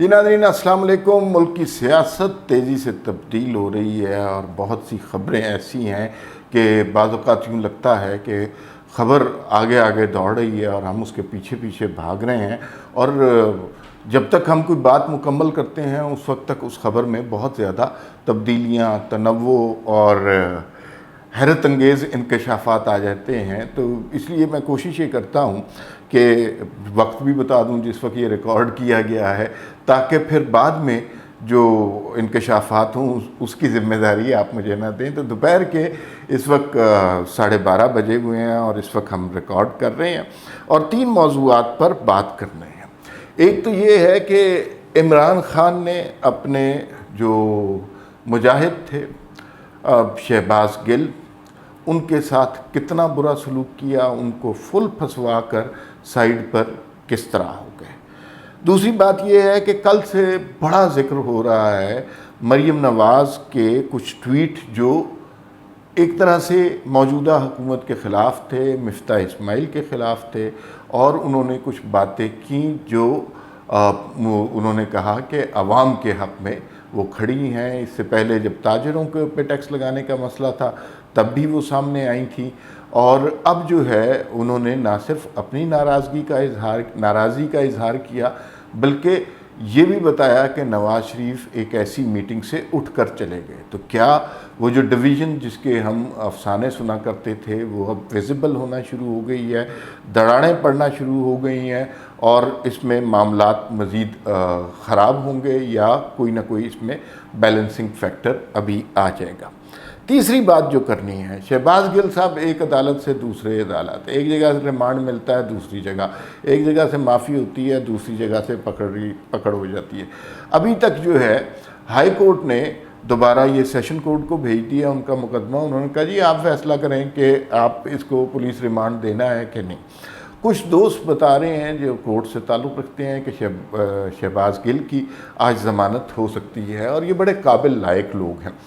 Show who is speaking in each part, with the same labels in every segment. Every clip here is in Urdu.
Speaker 1: جی ناظرین السلام علیکم۔ ملک کی سیاست تیزی سے تبدیل ہو رہی ہے اور بہت سی خبریں ایسی ہیں کہ بعض اوقات یوں لگتا ہے کہ خبر آگے آگے دوڑ رہی ہے اور ہم اس کے پیچھے پیچھے بھاگ رہے ہیں، اور جب تک ہم کوئی بات مکمل کرتے ہیں اس وقت تک اس خبر میں بہت زیادہ تبدیلیاں، تنوع اور حیرت انگیز انکشافات آ جاتے ہیں۔ تو اس لیے میں کوشش یہ کرتا ہوں کہ وقت بھی بتا دوں جس وقت یہ ریکارڈ کیا گیا ہے، تاکہ پھر بعد میں جو انکشافات ہوں اس کی ذمہ داری آپ مجھے نہ دیں۔ تو دوپہر کے اس وقت 12:30 بجے ہوئے ہیں اور اس وقت ہم ریکارڈ کر رہے ہیں اور 3 موضوعات پر بات کرنے ہیں۔ ایک تو یہ ہے کہ عمران خان نے اپنے جو مجاہد تھے شہباز گل، ان کے ساتھ کتنا برا سلوک کیا، ان کو فل پھنسوا کر سائیڈ پر کس طرح ہو گئے۔ دوسری بات یہ ہے کہ کل سے بڑا ذکر ہو رہا ہے مریم نواز کے کچھ ٹویٹ جو ایک طرح سے موجودہ حکومت کے خلاف تھے، مفتاح اسماعیل کے خلاف تھے، اور انہوں نے کچھ باتیں کیں جو انہوں نے کہا کہ عوام کے حق میں وہ کھڑی ہیں۔ اس سے پہلے جب تاجروں کے پہ ٹیکس لگانے کا مسئلہ تھا تب بھی وہ سامنے آئی تھیں، اور اب جو ہے انہوں نے نہ صرف اپنی ناراضگی کا اظہار کیا بلکہ یہ بھی بتایا کہ نواز شریف ایک ایسی میٹنگ سے اٹھ کر چلے گئے۔ تو کیا وہ جو ڈویژن جس کے ہم افسانے سنا کرتے تھے وہ اب ویزیبل ہونا شروع ہو گئی ہے، دراڑیں پڑنا شروع ہو گئی ہیں، اور اس میں معاملات مزید خراب ہوں گے یا کوئی نہ کوئی اس میں بیلنسنگ فیکٹر ابھی آ جائے گا؟ تیسری بات جو کرنی ہے، شہباز گل صاحب ایک عدالت سے دوسرے عدالت، ایک جگہ سے ریمانڈ ملتا ہے دوسری جگہ، ایک جگہ سے معافی ہوتی ہے دوسری جگہ سے پکڑ ہو جاتی ہے۔ ابھی تک جو ہے ہائی کورٹ نے دوبارہ یہ سیشن کورٹ کو بھیج دیا ان کا مقدمہ، انہوں نے کہا جی آپ فیصلہ کریں کہ آپ اس کو پولیس ریمانڈ دینا ہے کہ نہیں۔ کچھ دوست بتا رہے ہیں جو کورٹ سے تعلق رکھتے ہیں کہ شہباز گل کی آج ضمانت ہو سکتی ہے، اور یہ بڑے قابل لائق لوگ ہیں۔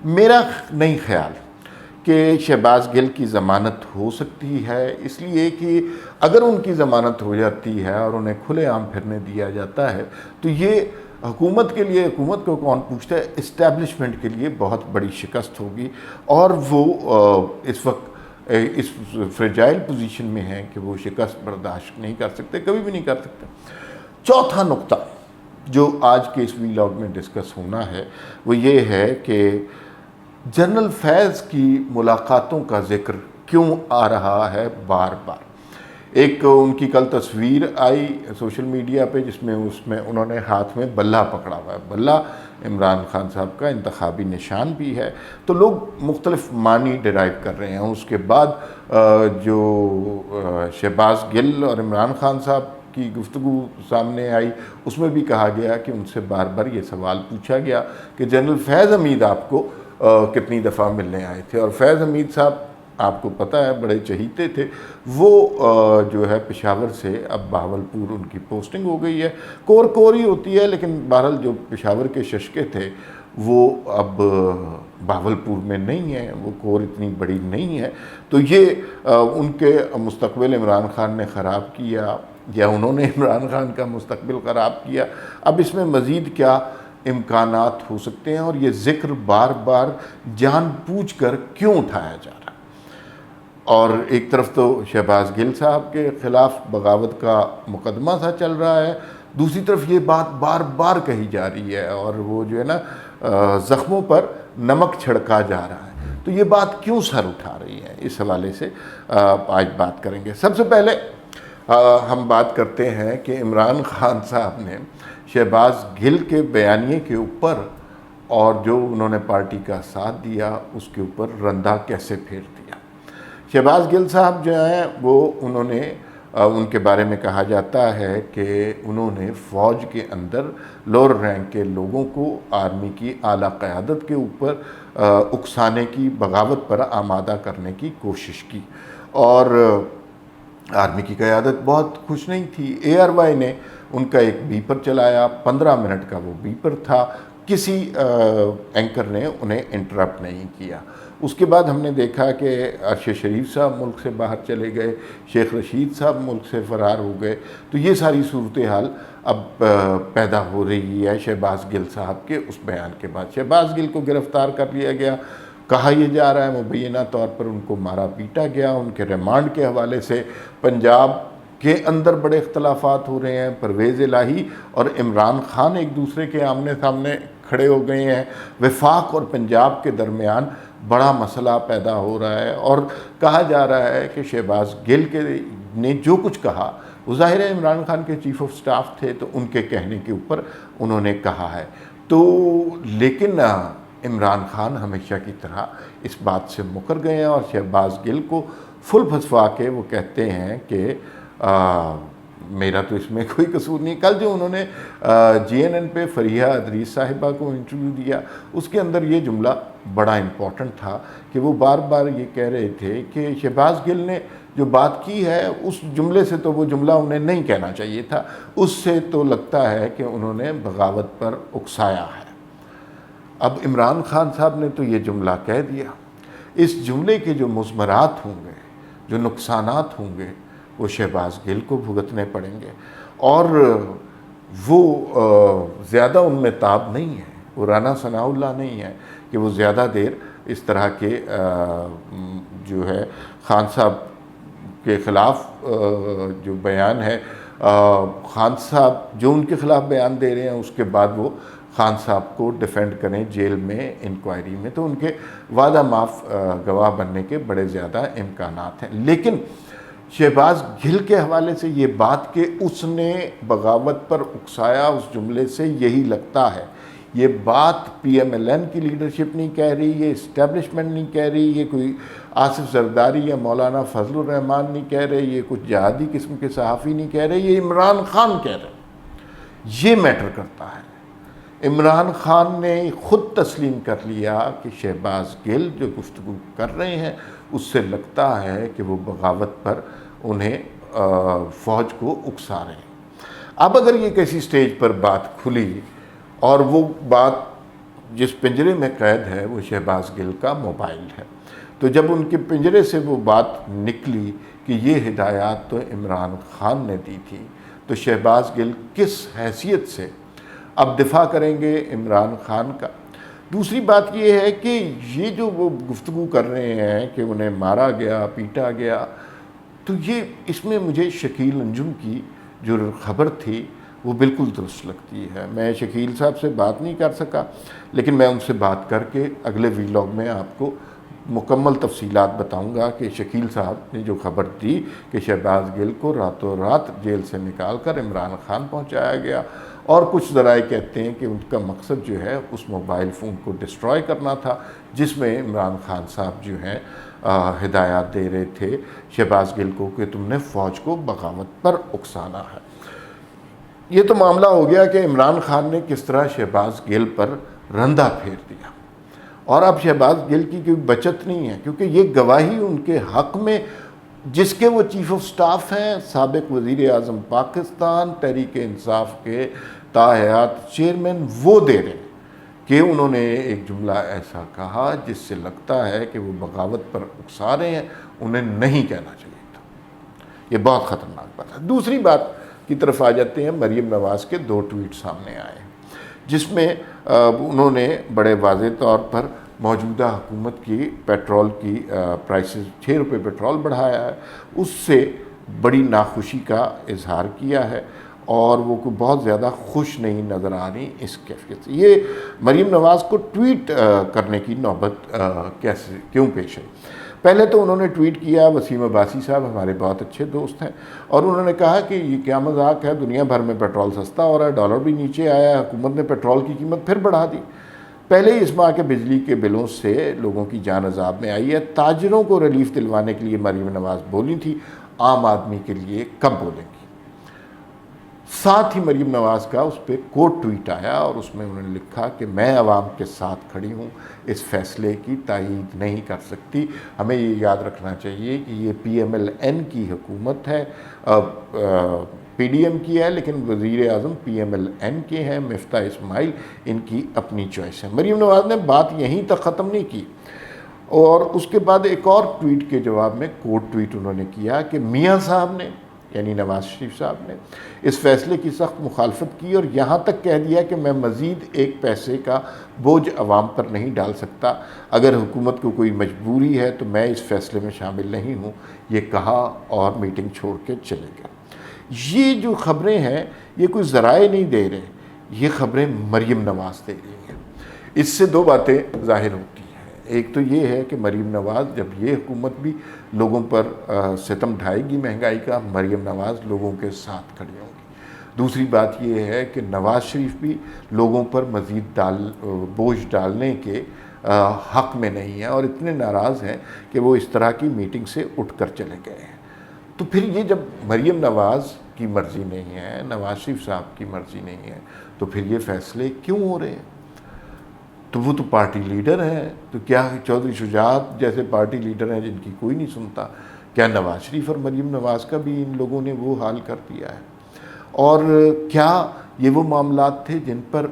Speaker 1: میرا نہیں خیال کہ شہباز گل کی ضمانت ہو سکتی ہے، اس لیے کہ اگر ان کی ضمانت ہو جاتی ہے اور انہیں کھلے عام پھرنے دیا جاتا ہے تو یہ حکومت کے لیے، حکومت کو کون پوچھتا ہے، اسٹیبلشمنٹ کے لیے بہت بڑی شکست ہوگی، اور وہ اس وقت اس فریجائل پوزیشن میں ہیں کہ وہ شکست برداشت نہیں کر سکتے، کبھی بھی نہیں کر سکتے۔ چوتھا نقطہ جو آج کے اس ویلاگ میں ڈسکس ہونا ہے وہ یہ ہے کہ جنرل فیض کی ملاقاتوں کا ذکر کیوں آ رہا ہے بار بار۔ ایک ان کی کل تصویر آئی سوشل میڈیا پہ جس میں انہوں نے ہاتھ میں بلہ پکڑا ہوا ہے۔ بلہ عمران خان صاحب کا انتخابی نشان بھی ہے، تو لوگ مختلف معنی ڈرائیو کر رہے ہیں۔ اس کے بعد جو شہباز گل اور عمران خان صاحب کی گفتگو سامنے آئی اس میں بھی کہا گیا کہ ان سے بار بار یہ سوال پوچھا گیا کہ جنرل فیض حمید آپ کو کتنی دفعہ ملنے آئے تھے، اور فیض حمید صاحب آپ کو پتہ ہے بڑے چہیتے تھے، وہ جو ہے پشاور سے اب بہاولپور ان کی پوسٹنگ ہو گئی ہے۔ کور ہی ہوتی ہے، لیکن بہرحال جو پشاور کے ششکے تھے وہ اب بہاولپور میں نہیں ہیں، وہ کور اتنی بڑی نہیں ہے۔ تو یہ ان کے مستقبل عمران خان نے خراب کیا یا انہوں نے عمران خان کا مستقبل خراب کیا۔ اب اس میں مزید کیا امکانات ہو سکتے ہیں، اور یہ ذکر بار بار جان بوجھ کر کیوں اٹھایا جا رہا ہے؟ اور ایک طرف تو شہباز گل صاحب کے خلاف بغاوت کا مقدمہ سا چل رہا ہے، دوسری طرف یہ بات بار بار کہی جا رہی ہے، اور وہ جو ہے نا زخموں پر نمک چھڑکا جا رہا ہے۔ تو یہ بات کیوں سر اٹھا رہی ہے، اس حوالے سے آج بات کریں گے۔ سب سے پہلے ہم بات کرتے ہیں کہ عمران خان صاحب نے شہباز گل کے بیانیے کے اوپر اور جو انہوں نے پارٹی کا ساتھ دیا اس کے اوپر رندہ کیسے پھیر دیا۔ شہباز گل صاحب جو ہیں انہوں نے ان کے بارے میں کہا جاتا ہے کہ انہوں نے فوج کے اندر لوور رینک کے لوگوں کو آرمی کی اعلیٰ قیادت کے اوپر اکسانے کی، بغاوت پر آمادہ کرنے کی کوشش کی، اور آرمی کی قیادت بہت خوش نہیں تھی۔ اے آر وائی نے ان کا ایک بیپر چلایا، 15 منٹ کا وہ بیپر تھا، کسی اینکر نے انہیں انٹرپٹ نہیں کیا۔ اس کے بعد ہم نے دیکھا کہ عرش شریف صاحب ملک سے باہر چلے گئے، شیخ رشید صاحب ملک سے فرار ہو گئے۔ تو یہ ساری صورتحال اب پیدا ہو رہی ہے شہباز گل صاحب کے اس بیان کے بعد۔ شہباز گل کو گرفتار کر لیا گیا، کہا یہ جا رہا ہے مبینہ طور پر ان کو مارا پیٹا گیا، ان کے ریمانڈ کے حوالے سے پنجاب کے اندر بڑے اختلافات ہو رہے ہیں، پرویز الہی اور عمران خان ایک دوسرے کے آمنے سامنے کھڑے ہو گئے ہیں، وفاق اور پنجاب کے درمیان بڑا مسئلہ پیدا ہو رہا ہے، اور کہا جا رہا ہے کہ شہباز گل نے جو کچھ کہا وہ ظاہر ہے عمران خان کے چیف آف سٹاف تھے تو ان کے کہنے کے اوپر انہوں نے کہا ہے تو، لیکن عمران خان ہمیشہ کی طرح اس بات سے مکر گئے ہیں اور شہباز گل کو فل پھنسوا کے وہ کہتے ہیں کہ میرا تو اس میں کوئی قصور نہیں۔ کل جو انہوں نے جی این این پہ فریحہ ادریس صاحبہ کو انٹرویو دیا، اس کے اندر یہ جملہ بڑا امپورٹنٹ تھا کہ وہ بار بار یہ کہہ رہے تھے کہ شہباز گل نے جو بات کی ہے اس جملے سے تو وہ جملہ انہیں نہیں کہنا چاہیے تھا، اس سے تو لگتا ہے کہ انہوں نے بغاوت پر اکسایا ہے۔ اب عمران خان صاحب نے تو یہ جملہ کہہ دیا، اس جملے کے جو مضمرات ہوں گے، جو نقصانات ہوں گے، وہ شہباز گل کو بھگتنے پڑیں گے، اور وہ زیادہ ان میں تاب نہیں ہے، وہ رانا ثناء اللہ نہیں ہے کہ وہ زیادہ دیر اس طرح کے جو ہے خان صاحب کے خلاف جو بیان ہے، خان صاحب جو ان کے خلاف بیان دے رہے ہیں اس کے بعد وہ خان صاحب کو ڈیفینڈ کریں جیل میں، انکوائری میں، تو ان کے وعدہ معاف گواہ بننے کے بڑے زیادہ امکانات ہیں۔ لیکن شہباز گل کے حوالے سے یہ بات کہ اس نے بغاوت پر اکسایا، اس جملے سے یہی لگتا ہے، یہ بات پی ایم ایل این کی لیڈرشپ نہیں کہہ رہی، یہ اسٹیبلشمنٹ نہیں کہہ رہی، یہ کوئی آصف زرداری یا مولانا فضل الرحمان نہیں کہہ رہے، یہ کچھ جہادی قسم کے صحافی نہیں کہہ رہے، یہ عمران خان کہہ رہے۔ یہ میٹر کرتا ہے۔ عمران خان نے خود تسلیم کر لیا کہ شہباز گل جو گفتگو کر رہے ہیں اس سے لگتا ہے کہ وہ بغاوت پر انہیں فوج کو اکسا رہے ہیں۔ اب اگر یہ کسی سٹیج پر بات کھلی اور وہ بات جس پنجرے میں قید ہے وہ شہباز گل کا موبائل ہے، تو جب ان کے پنجرے سے وہ بات نکلی کہ یہ ہدایات تو عمران خان نے دی تھی، تو شہباز گل کس حیثیت سے اب دفاع کریں گے عمران خان کا؟ دوسری بات یہ ہے کہ یہ جو وہ گفتگو کر رہے ہیں کہ انہیں مارا گیا، پیٹا گیا، تو یہ اس میں مجھے شکیل انجم کی جو خبر تھی وہ بالکل درست لگتی ہے۔ میں شکیل صاحب سے بات نہیں کر سکا، لیکن میں ان سے بات کر کے اگلے ویلاگ میں آپ کو مکمل تفصیلات بتاؤں گا کہ شکیل صاحب نے جو خبر دی کہ شہباز گل کو راتوں رات جیل سے نکال کر عمران خان پہنچایا گیا، اور کچھ ذرائع کہتے ہیں کہ ان کا مقصد جو ہے اس موبائل فون کو ڈسٹرائے کرنا تھا جس میں عمران خان صاحب جو ہیں ہدایات دے رہے تھے شہباز گل کو کہ تم نے فوج کو بغاوت پر اکسانا ہے۔ یہ تو معاملہ ہو گیا کہ عمران خان نے کس طرح شہباز گل پر رندہ پھیر دیا، اور اب شہباز گل کی کوئی بچت نہیں ہے، کیونکہ یہ گواہی ان کے حق میں جس کے وہ چیف آف سٹاف ہیں، سابق وزیر اعظم پاکستان، تحریک انصاف کے تاحیات چیئرمین، وہ دے رہے ہیں کہ انہوں نے ایک جملہ ایسا کہا جس سے لگتا ہے کہ وہ بغاوت پر اکسا رہے ہیں، انہیں نہیں کہنا چاہیے تھا۔ یہ بہت خطرناک بات ہے۔ دوسری بات کی طرف آ جاتے ہیں، مریم نواز کے 2 ٹویٹ سامنے آئے جس میں انہوں نے بڑے واضح طور پر موجودہ حکومت کی پیٹرول کی پرائسز 6 روپے پیٹرول بڑھایا ہے، اس سے بڑی ناخوشی کا اظہار کیا ہے، اور وہ کوئی بہت زیادہ خوش نہیں نظر آ رہی اس کیفیت سے۔ یہ مریم نواز کو ٹویٹ کرنے کی نوبت کیوں پیش ہے؟ پہلے تو انہوں نے ٹویٹ کیا، وسیم عباسی صاحب ہمارے بہت اچھے دوست ہیں، اور انہوں نے کہا کہ یہ کیا مذاق ہے، دنیا بھر میں پیٹرول سستا ہو رہا ہے، ڈالر بھی نیچے آیا ہے، حکومت نے پیٹرول کی قیمت پھر بڑھا دی۔ پہلے ہی اس ماہ کے بجلی کے بلوں سے لوگوں کی جان عذاب میں آئی ہے، تاجروں کو ریلیف دلوانے کے لیے مریم نواز بولی تھی، عام آدمی کے لیے کب بولیں گی؟ ساتھ ہی مریم نواز کا اس پہ کوٹ ٹویٹ آیا اور اس میں انہوں نے لکھا کہ میں عوام کے ساتھ کھڑی ہوں، اس فیصلے کی تائید نہیں کر سکتی۔ ہمیں یہ یاد رکھنا چاہیے کہ یہ پی ایم ایل این کی حکومت ہے، پی ڈی ایم کی ہے، لیکن وزیر اعظم پی ایم ایل این کے ہیں، مفتاح اسماعیل ان کی اپنی چوائس ہے۔ مریم نواز نے بات یہیں تک ختم نہیں کی، اور اس کے بعد ایک اور ٹویٹ کے جواب میں کوٹ ٹویٹ انہوں نے کیا کہ میاں صاحب نے یعنی نواز شریف صاحب نے اس فیصلے کی سخت مخالفت کی اور یہاں تک کہہ دیا کہ میں مزید ایک پیسے کا بوجھ عوام پر نہیں ڈال سکتا، اگر حکومت کو کوئی مجبوری ہے تو میں اس فیصلے میں شامل نہیں ہوں، یہ کہا اور میٹنگ چھوڑ کے چلے گئے۔ یہ جو خبریں ہیں یہ کوئی ذرائع نہیں دے رہے، یہ خبریں مریم نواز دے رہی ہیں۔ اس سے دو باتیں ظاہر ہوتی ہیں، ایک تو یہ ہے کہ مریم نواز جب یہ حکومت بھی لوگوں پر ستم ڈھائے گی مہنگائی کا، مریم نواز لوگوں کے ساتھ کھڑی ہوں گی۔ دوسری بات یہ ہے کہ نواز شریف بھی لوگوں پر مزید بوجھ ڈالنے کے حق میں نہیں ہے اور اتنے ناراض ہیں کہ وہ اس طرح کی میٹنگ سے اٹھ کر چلے گئے ہیں۔ تو پھر یہ جب مریم نواز کی مرضی نہیں ہے، نواز شریف صاحب کی مرضی نہیں ہے، تو پھر یہ فیصلے کیوں ہو رہے ہیں؟ تو وہ تو پارٹی لیڈر ہیں، تو کیا چودھری شجاعت جیسے پارٹی لیڈر ہیں جن کی کوئی نہیں سنتا، کیا نواز شریف اور مریم نواز کا بھی ان لوگوں نے وہ حال کر دیا ہے؟ اور کیا یہ وہ معاملات تھے جن پر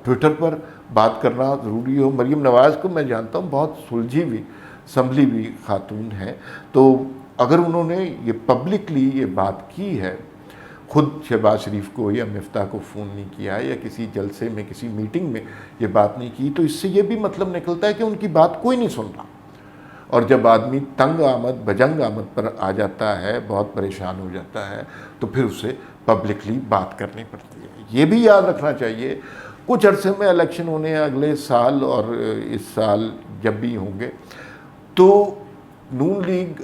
Speaker 1: ٹویٹر پر بات کرنا ضروری ہو؟ مریم نواز کو میں جانتا ہوں بہت سلجھی ہوئی سنبھلی ہوئی خاتون ہے، تو اگر انہوں نے یہ پبلکلی یہ بات کی ہے، خود شہباز شریف کو یا مفتاح کو فون نہیں کیا یا کسی جلسے میں کسی میٹنگ میں یہ بات نہیں کی، تو اس سے یہ بھی مطلب نکلتا ہے کہ ان کی بات کوئی نہیں سن رہا۔ اور جب آدمی تنگ آمد بجنگ آمد پر آ جاتا ہے، بہت پریشان ہو جاتا ہے، تو پھر اسے پبلکلی بات کرنی پڑتی ہے۔ یہ بھی یاد رکھنا چاہیے کچھ عرصے میں الیکشن ہونے ہیں اگلے سال اور اس سال جب بھی ہوں گے، تو نون لیگ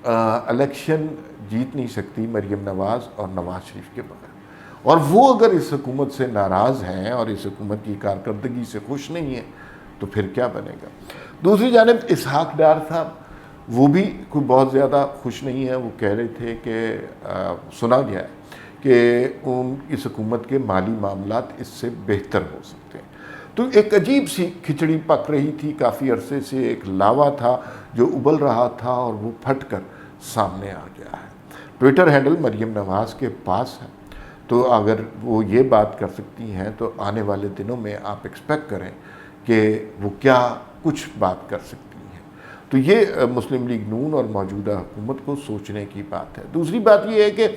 Speaker 1: الیکشن جیت نہیں سکتی مریم نواز اور نواز شریف کے بغیر، اور وہ اگر اس حکومت سے ناراض ہیں اور اس حکومت کی کارکردگی سے خوش نہیں ہیں تو پھر کیا بنے گا؟ دوسری جانب اسحاق ڈار صاحب وہ بھی کوئی بہت زیادہ خوش نہیں ہے۔ وہ کہہ رہے تھے کہ سنا گیا ہے کہ اس حکومت کے مالی معاملات اس سے بہتر ہو سکتے ہیں۔ تو ایک عجیب سی کھچڑی پک رہی تھی، کافی عرصے سے ایک لاوا تھا جو ابل رہا تھا اور وہ پھٹ کر سامنے آ گیا ہے۔ ٹویٹر ہینڈل مریم نواز کے پاس ہے، تو اگر وہ یہ بات کر سکتی ہیں تو آنے والے دنوں میں آپ ایکسپیکٹ کریں کہ وہ کیا کچھ بات کر سکتی ہیں۔ تو یہ مسلم لیگ نون اور موجودہ حکومت کو سوچنے کی بات ہے۔ دوسری بات یہ ہے کہ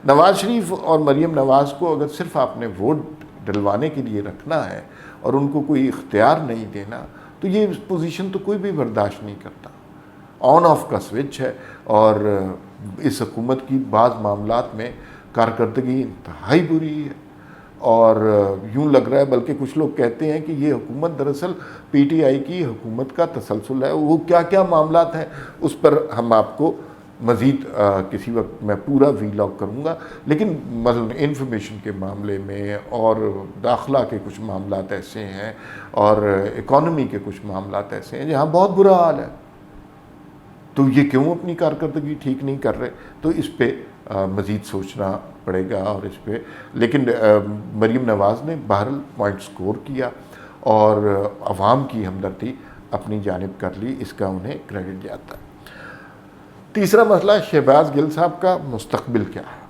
Speaker 1: نواز شریف اور مریم نواز کو اگر صرف آپ نے ووٹ ڈلوانے کے لیے رکھنا ہے اور ان کو کوئی اختیار نہیں دینا، تو یہ پوزیشن تو کوئی بھی برداشت نہیں کرتا۔ آن آف کا سوئچ ہے، اور اس حکومت کی بعض معاملات میں کارکردگی انتہائی بری ہے، اور یوں لگ رہا ہے بلکہ کچھ لوگ کہتے ہیں کہ یہ حکومت دراصل پی ٹی آئی کی حکومت کا تسلسل ہے۔ وہ کیا کیا معاملات ہیں اس پر ہم آپ کو مزید کسی وقت میں پورا ویلاگ کروں گا، لیکن مثلا انفارمیشن کے معاملے میں اور داخلہ کے کچھ معاملات ایسے ہیں اور اکانومی کے کچھ معاملات ایسے ہیں جہاں بہت برا حال ہے۔ تو یہ کیوں اپنی کارکردگی ٹھیک نہیں کر رہے؟ تو اس پہ مزید سوچنا پڑے گا، اور اس پہ لیکن مریم نواز نے بہرحال پوائنٹ سکور کیا اور عوام کی ہمدردی اپنی جانب کر لی، اس کا انہیں کریڈٹ جاتا ہے۔ تیسرا مسئلہ شہباز گل صاحب کا مستقبل کیا ہے؟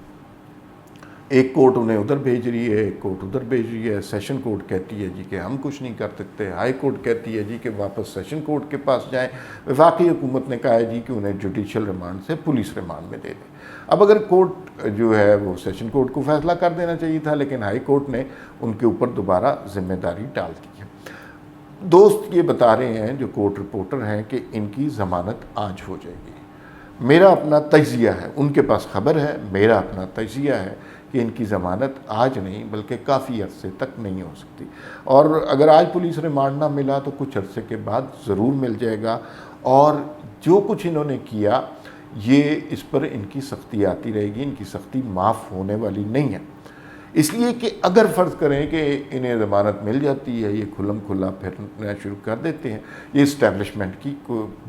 Speaker 1: ایک کورٹ انہیں ادھر بھیج رہی ہے، ایک کورٹ ادھر بھیج رہی ہے۔ سیشن کورٹ کہتی ہے جی کہ ہم کچھ نہیں کر سکتے، ہائی کورٹ کہتی ہے جی کہ واپس سیشن کورٹ کے پاس جائیں، وفاقی حکومت نے کہا ہے جی کہ انہیں جوڈیشل ریمانڈ سے پولیس ریمانڈ میں دے دیں۔ اب اگر کورٹ جو ہے وہ سیشن کورٹ کو فیصلہ کر دینا چاہیے تھا، لیکن ہائی کورٹ نے ان کے اوپر دوبارہ ذمہ داری ڈال دی ہے۔ دوست یہ بتا رہے ہیں جو کورٹ رپورٹر ہیں کہ ان کی ضمانت آج ہو جائے گی۔ میرا اپنا تجزیہ ہے، ان کے پاس خبر ہے، میرا اپنا تجزیہ ہے کہ ان کی ضمانت آج نہیں بلکہ کافی عرصے تک نہیں ہو سکتی، اور اگر آج پولیس ریمانڈ نہ ملا تو کچھ عرصے کے بعد ضرور مل جائے گا، اور جو کچھ انہوں نے کیا یہ اس پر ان کی سختی آتی رہے گی، ان کی سختی معاف ہونے والی نہیں ہے۔ اس لیے کہ اگر فرض کریں کہ انہیں ضمانت مل جاتی ہے، یہ کھلم کھلا پھرنا شروع کر دیتے ہیں، یہ اسٹیبلشمنٹ کی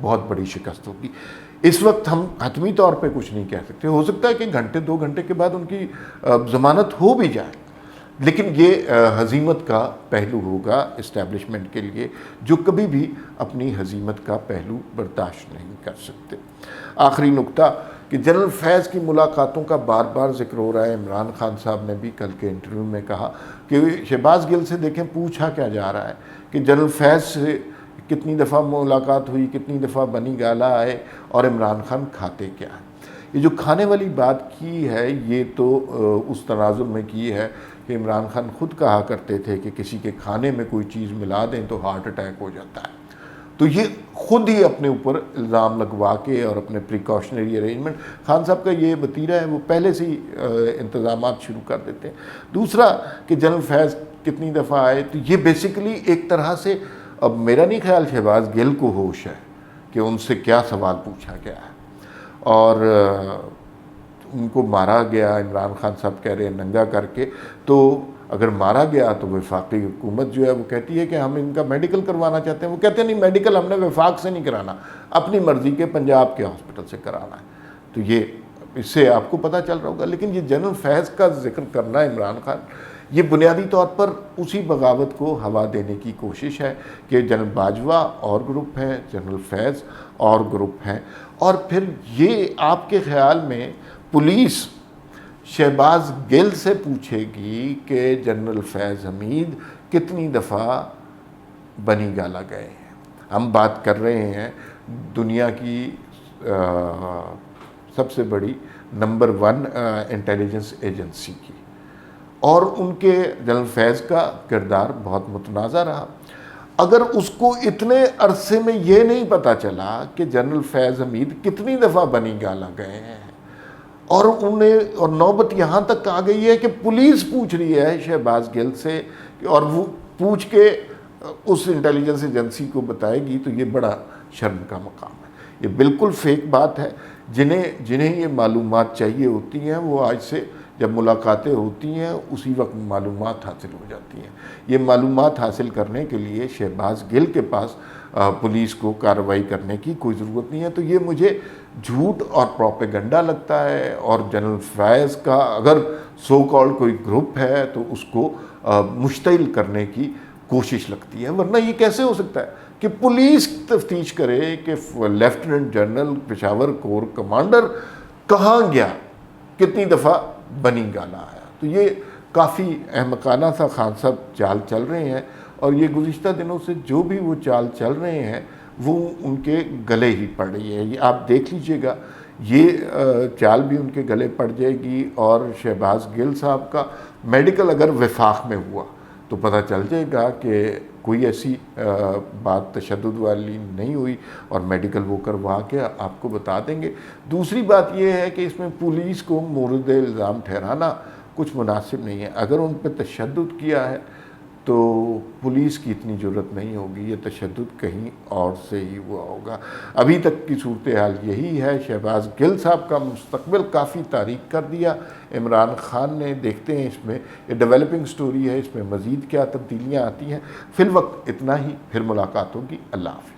Speaker 1: بہت بڑی شکست ہوگی۔ اس وقت ہم حتمی طور پہ کچھ نہیں کہہ سکتے، ہو سکتا ہے کہ گھنٹے 2 گھنٹے کے بعد ان کی ضمانت ہو بھی جائے، لیکن یہ ہزیمت کا پہلو ہوگا اسٹیبلشمنٹ کے لیے، جو کبھی بھی اپنی ہزیمت کا پہلو برداشت نہیں کر سکتے۔ آخری نقطہ کہ جنرل فیض کی ملاقاتوں کا بار بار ذکر ہو رہا ہے۔ عمران خان صاحب نے بھی کل کے انٹرویو میں کہا کہ شہباز گل سے دیکھیں پوچھا کیا جا رہا ہے کہ جنرل فیض سے کتنی دفعہ ملاقات ہوئی، کتنی دفعہ بنی گالا آئے اور عمران خان کھاتے کیا ہیں۔ یہ جو کھانے والی بات کی ہے یہ تو اس تناظر میں کی ہے کہ عمران خان خود کہا کرتے تھے کہ کسی کے کھانے میں کوئی چیز ملا دیں تو ہارٹ اٹیک ہو جاتا ہے، تو یہ خود ہی اپنے اوپر الزام لگوا کے اور اپنے پریکاشنری ارینجمنٹ، خان صاحب کا یہ وتیرہ ہے، وہ پہلے سے ہی انتظامات شروع کر دیتے ہیں۔ دوسرا کہ جنرل فیض کتنی دفعہ آئے، تو یہ بیسیکلی ایک طرح سے، اب میرا نہیں خیال شہباز گل کو ہوش ہے کہ ان سے کیا سوال پوچھا گیا ہے، اور ان کو مارا گیا، عمران خان صاحب کہہ رہے ہیں ننگا کر کے، تو اگر مارا گیا تو وفاقی حکومت جو ہے وہ کہتی ہے کہ ہم ان کا میڈیکل کروانا چاہتے ہیں، وہ کہتے ہیں نہیں میڈیکل ہم نے وفاق سے نہیں کرانا، اپنی مرضی کے پنجاب کے ہاسپٹل سے کرانا ہے۔ تو یہ اس سے آپ کو پتہ چل رہا ہوگا، لیکن یہ جنرل فیض کا ذکر کرنا عمران خان، یہ بنیادی طور پر اسی بغاوت کو ہوا دینے کی کوشش ہے کہ جنرل باجوہ اور گروپ ہیں، جنرل فیض اور گروپ ہیں، اور پھر یہ آپ کے خیال میں پولیس شہباز گل سے پوچھے گی کہ جنرل فیض حمید کتنی دفعہ بنی گالہ گئے ہیں؟ ہم بات کر رہے ہیں دنیا کی سب سے بڑی نمبر 1 انٹیلیجنس ایجنسی کی، اور ان کے جنرل فیض کا کردار بہت متنازع رہا۔ اگر اس کو اتنے عرصے میں یہ نہیں پتہ چلا کہ جنرل فیض حمید کتنی دفعہ بنی گالہ گئے ہیں، اور نوبت یہاں تک آ گئی ہے کہ پولیس پوچھ رہی ہے شہباز گل سے، اور وہ پوچھ کے اس انٹیلیجنس ایجنسی کو بتائے گی، تو یہ بڑا شرم کا مقام ہے۔ یہ بالکل فیک بات ہے۔ جنہیں یہ معلومات چاہیے ہوتی ہیں وہ آج سے جب ملاقاتیں ہوتی ہیں اسی وقت معلومات حاصل ہو جاتی ہیں۔ یہ معلومات حاصل کرنے کے لیے شہباز گل کے پاس پولیس کو کارروائی کرنے کی کوئی ضرورت نہیں ہے۔ تو یہ مجھے جھوٹ اور پروپیگنڈا لگتا ہے، اور جنرل فیض کا اگر سو کالڈ کوئی گروپ ہے تو اس کو مشتعل کرنے کی کوشش لگتی ہے، ورنہ یہ کیسے ہو سکتا ہے کہ پولیس تفتیش کرے کہ lieutenant general Peshawar corps commander کہاں گیا، کتنی دفعہ بنی گالہ آیا؟ تو یہ کافی احمقانہ سا خان صاحب چال چل رہے ہیں، اور یہ گزشتہ دنوں سے جو بھی وہ چال چل رہے ہیں وہ ان کے گلے ہی پڑ رہی ہے۔ یہ آپ دیکھ لیجئے گا، یہ چال بھی ان کے گلے پڑ جائے گی، اور شہباز گل صاحب کا میڈیکل اگر وفاق میں ہوا تو پتہ چل جائے گا کہ کوئی ایسی بات تشدد والی نہیں ہوئی، اور میڈیکل وہ کروا کے آپ کو بتا دیں گے۔ دوسری بات یہ ہے کہ اس میں پولیس کو مورد الزام ٹھہرانا کچھ مناسب نہیں ہے۔ اگر ان پہ تشدد کیا ہے تو پولیس کی اتنی جرت نہیں ہوگی، یہ تشدد کہیں اور سے ہی ہوا ہوگا۔ ابھی تک کی صورتحال یہی ہے۔ شہباز گل صاحب کا مستقبل کافی تاریک کر دیا عمران خان نے۔ دیکھتے ہیں اس میں یہ ڈیولپنگ سٹوری ہے، اس میں مزید کیا تبدیلیاں آتی ہیں۔ فی الوقت اتنا ہی، پھر ملاقات ہوگی۔ اللہ حافظ۔